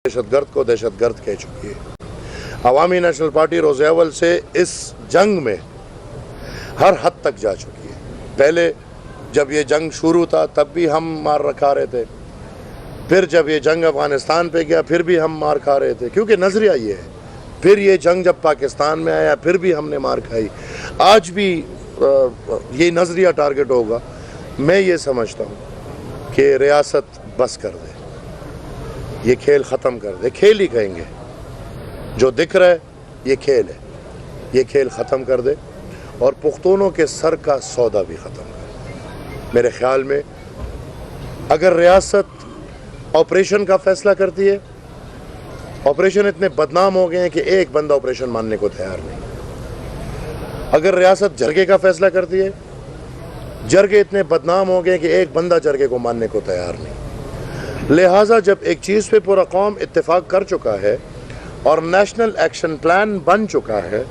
दहशत गर्द को दहशत गर्द कह चुकी है। अवामी नेशनल पार्टी रोज़ अव्वल से इस जंग में हर हद तक जा चुकी है। पहले जब ये जंग शुरू था तब भी हम मार खा रहे थे, फिर जब ये जंग अफ़गानिस्तान पे गया फिर भी हम मार खा रहे थे, क्योंकि नज़रिया ये है। फिर ये जंग जब पाकिस्तान में आया फिर भी हमने मार खाई। आज भी ये नज़रिया टारगेट होगा। मैं ये समझता हूँ कि रियासत बस कर दे, ये खेल ख़त्म कर दे। खेल ही कहेंगे, जो दिख रहा है ये खेल है, ये खेल ख़त्म कर दे और पुख्तूनों के सर का सौदा भी ख़त्म कर दे। मेरे ख़्याल में अगर रियासत ऑपरेशन का फ़ैसला करती है, ऑपरेशन इतने बदनाम हो गए हैं कि एक बंदा ऑपरेशन मानने को तैयार नहीं। अगर रियासत जरगे का फ़ैसला करती है, जरगे इतने बदनाम हो गए कि एक बंदा जरगे को मानने को तैयार नहीं। लिहाजा जब एक चीज़ पे पूरा कौम इत्तेफाक कर चुका है और नेशनल एक्शन प्लान बन चुका है,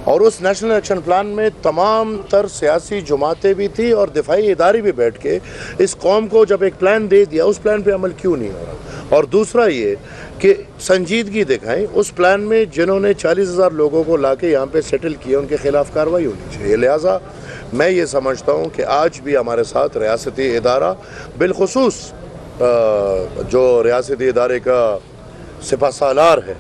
और उस नेशनल एक्शन प्लान में तमाम तर सियासी जमातें भी थी और दिफाई इदारे भी बैठ के इस कौम को जब एक प्लान दे दिया, उस प्लान पे अमल क्यों नहीं हो रहा। और दूसरा ये कि संजीदगी दिखाएं उस प्लान में जिन्होंने 40,000 लोगों को लाके यहाँ पे सेटल किया, उनके ख़िलाफ़ कार्रवाई होनी चाहिए। लिहाजा मैं ये समझता हूँ कि आज भी हमारे साथ रियासती इदारा, बिलखुसूस जो रियासती इदारे का सिपह सालार है,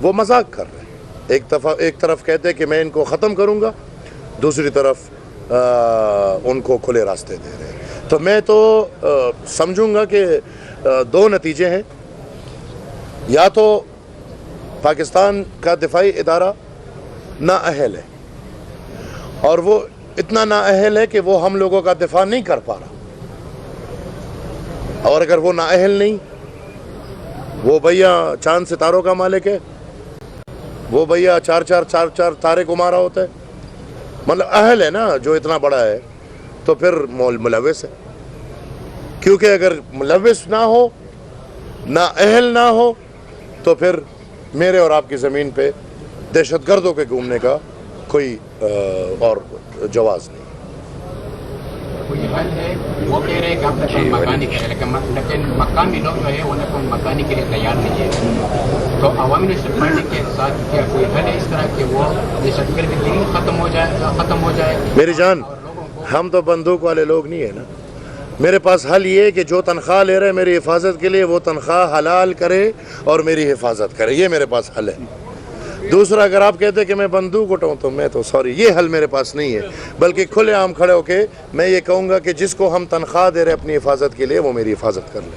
वो मजाक कर रहे हैं। एक तरफ कहते हैं कि मैं इनको ख़त्म करूँगा, दूसरी तरफ उनको खुले रास्ते दे रहे हैं। तो मैं तो समझूंगा कि दो नतीजे हैं, या तो पाकिस्तान का दिफाई इदारा नाअहल है और वो इतना नाअहल है कि वो हम लोगों का दिफा नहीं कर पा रहा, और अगर वो नाअहल नहीं, वो भैया चांद सितारों का मालिक है, वो भैया चार चार तारे को मारा होता है, मतलब अहल है ना जो इतना बड़ा है, तो फिर मुलव्विस है। क्योंकि अगर मुलव्विस ना हो, ना अहल ना हो, तो फिर मेरे और आपकी ज़मीन पे दहशतगर्दों के घूमने का कोई और जवाज़ नहीं। कोई हल है, वो कह रहे हैं कि आप मकानी करें, लेकिन मकामी लोग जो है उनको मकानी के लिए तैयार नहीं है। तो अवामी नेशनल पार्टी के साथ क्या कोई हल है इस तरह कि वो दहशतगर्दी ख़त्म हो जाए? मेरी जान, हम तो बंदूक वाले लोग नहीं है ना। मेरे पास हल ये है कि जो तनख्वाह ले रहे हैं मेरी हिफाजत के लिए, वो तनख्वाह हलाल करे और मेरी हिफाजत करे, ये मेरे पास हल है। दूसरा, अगर आप कहते हैं कि मैं बंदूक उठाऊं, तो मैं तो सॉरी, ये हल मेरे पास नहीं है। बल्कि खुले आम खड़े होके मैं ये कहूँगा कि जिसको हम तनख्वाह दे रहे हैं अपनी हिफाजत के लिए, वो मेरी हिफाजत कर ले।